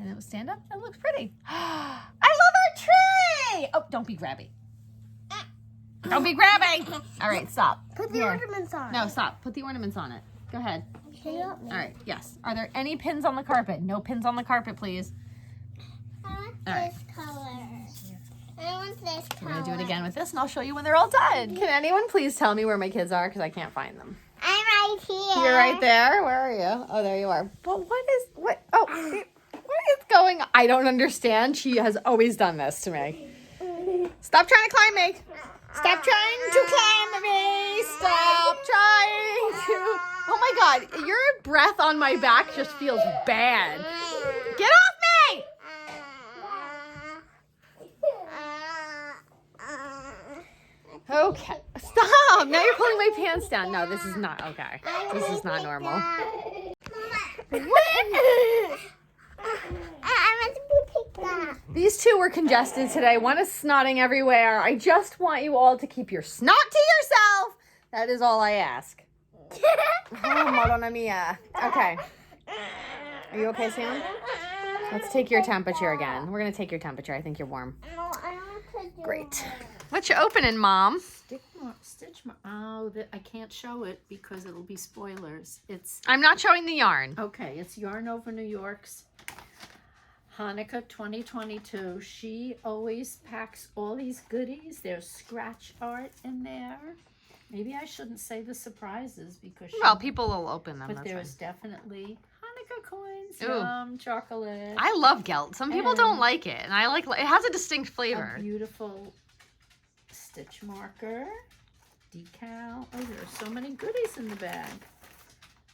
And it will stand up. It looks pretty. I love our tree! Oh, don't be grabby. Don't be grabbing! All right, stop. Put the ornaments on. No, stop. Put the ornaments on it. Go ahead. Can you help me? All right, yes. Are there any pins on the carpet? No pins on the carpet, please. I want All right. this color. I want this We're gonna do it again with this, and I'll show you when they're all done. Can anyone please tell me where my kids are? Because I can't find them. I'm right here. You're right there. Where are you? Oh, there you are. But what? Oh, what is going on? I don't understand. She has always done this to me. Stop trying to climb me. Stop trying to climb me. Stop trying to. Oh my God, your breath on my back just feels bad. Get off me! Okay, stop. Now you're pulling my pants down. No, this is not okay. This is not normal. I want to be picked up. These two were congested today. One is snotting everywhere. I just want you all to keep your snot to yourself. That is all I ask. Oh, Madonna mia. Okay. Are you okay, Sam? Let's take your temperature again. We're going to take your temperature. I think you're warm. Great. What you opening, Mom? Stitch mark. Oh, I can't show it because it'll be spoilers. It's I'm not showing the yarn. okay. It's Yarn Over New York's Hanukkah 2022. She always packs all these goodies. There's scratch art in there. Maybe I shouldn't say the surprises because Well, people will open them. but That's there's fine. definitely Hanukkah coins, Ooh. yum, chocolate, I love gelt. Some people And- don't like it, and I like it. Has a distinct flavor. a beautiful stitch marker, decal. Oh, there are so many goodies in the bag.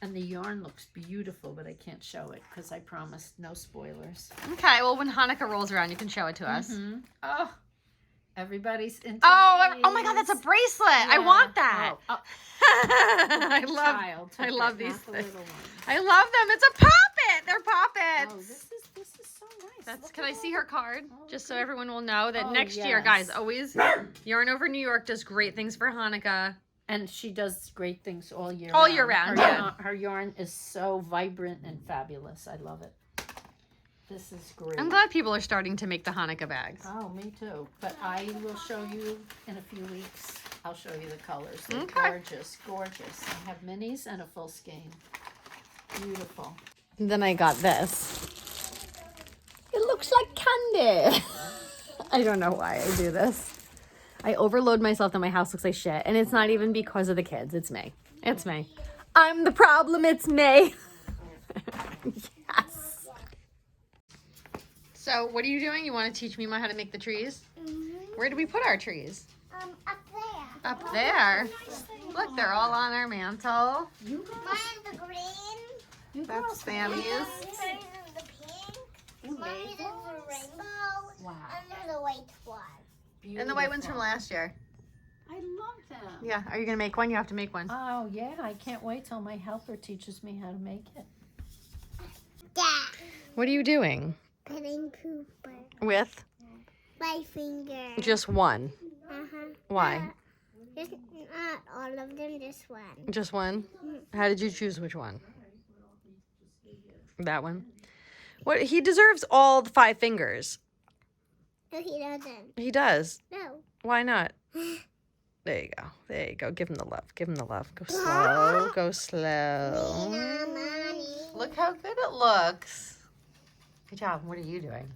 And the yarn looks beautiful, but I can't show it because I promised no spoilers. Okay, well, when Hanukkah rolls around, you can show it to us. Mhm. Oh, everybody's into Oh my God, that's a these. bracelet. I Yeah. want that. Oh, I love. child I took love it, these not the things. little ones. I love them. It's a poppet. They're poppets. Oh, this is so nice. That's. Look Can at I see all her card? Oh, Just so okay. everyone will know that Oh, next year, guys, yes. always Yarn Over New York does great things for Hanukkah. And she does great things all year All round. year round, Her, yeah. her yarn is so vibrant and fabulous. I love it. This is great. I'm glad people are starting to make the Hanukkah bags. Oh, me too. But I will show you in a few weeks. I'll show you the colors. They're Okay. gorgeous, gorgeous. I have minis and a full skein. Beautiful. And then I got this. It looks like candy. I don't know why I do this. I overload myself that my house looks like shit. And it's not even because of the kids. It's me. It's me. I'm the problem. It's me. Yes. So what are you doing? You want to teach me how to make the trees? Where do we put our trees? Up there. Up there. Look, they're all on our mantle. You girls, Mine's the green. you That's girls. Sammy's. Mine's the pink. Mine's is the rainbow. Wow. And there's a white one. And the white one's from last year. I love them. Yeah. Are you going to make one? You have to make one. Oh, yeah. I can't wait till my helper teaches me how to make it. Yeah. What are you doing? Cutting Cooper. With My finger. just one. Uh-huh. Why? Just not all of them, just one. Just one? How did you choose which one? That one? What? He deserves all the 5 fingers. No, he doesn't. He does. No. Why not? There you go. There you go. Give him the love. Give him the love. Go slow. Go slow. Money. Look how good it looks. Good job. What are you doing?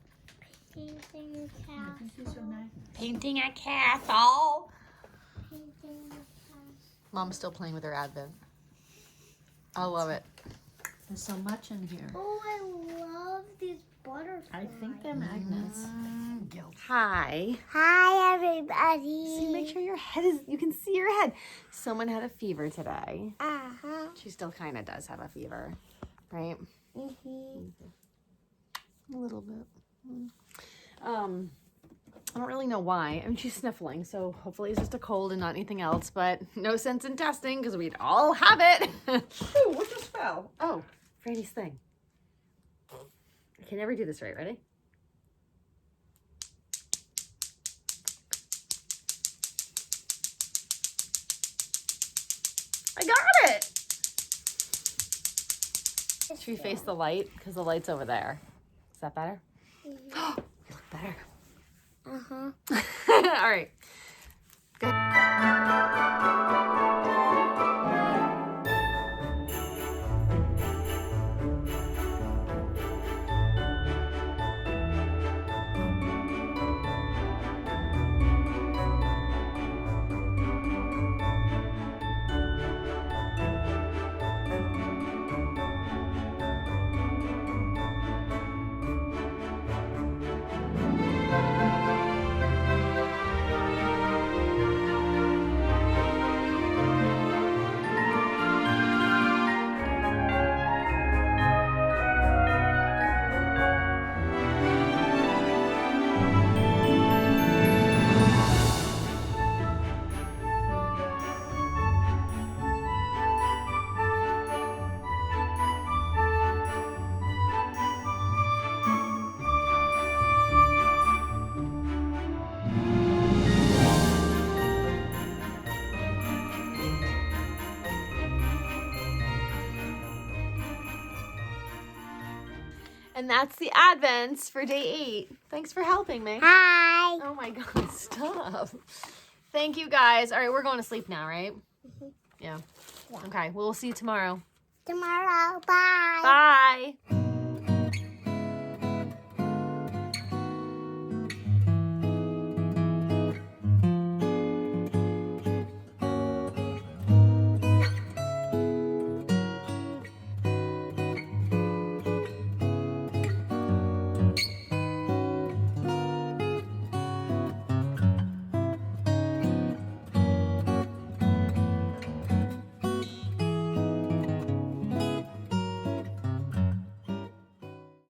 Painting a These are nice. Painting a castle. Painting Mom's still playing with her Advent. I love it. There's so much in here. Oh, I love these butterflies. I think they're magnets. Hi. Hi, everybody. See, make sure your head is, you can see your head. Someone had a fever today. Uh-huh. She still kind of does have a fever, right? Mm-hmm. A little bit. I don't really know why. I mean, she's sniffling, so hopefully it's just a cold and not anything else, but no sense in testing because we'd all have it. Ooh, what just fell? Oh, Franny's thing. I can never do this right. Ready? I got it! Should we face the light? Because the light's over there. Is that better? You look better. Uh-huh. All right. And that's the Advents for day 8. Thanks for helping me. Hi. Oh my God, stop. Thank you guys. All right, we're going to sleep now, right? Yeah. Okay, we'll see you tomorrow. Tomorrow. Bye. Bye.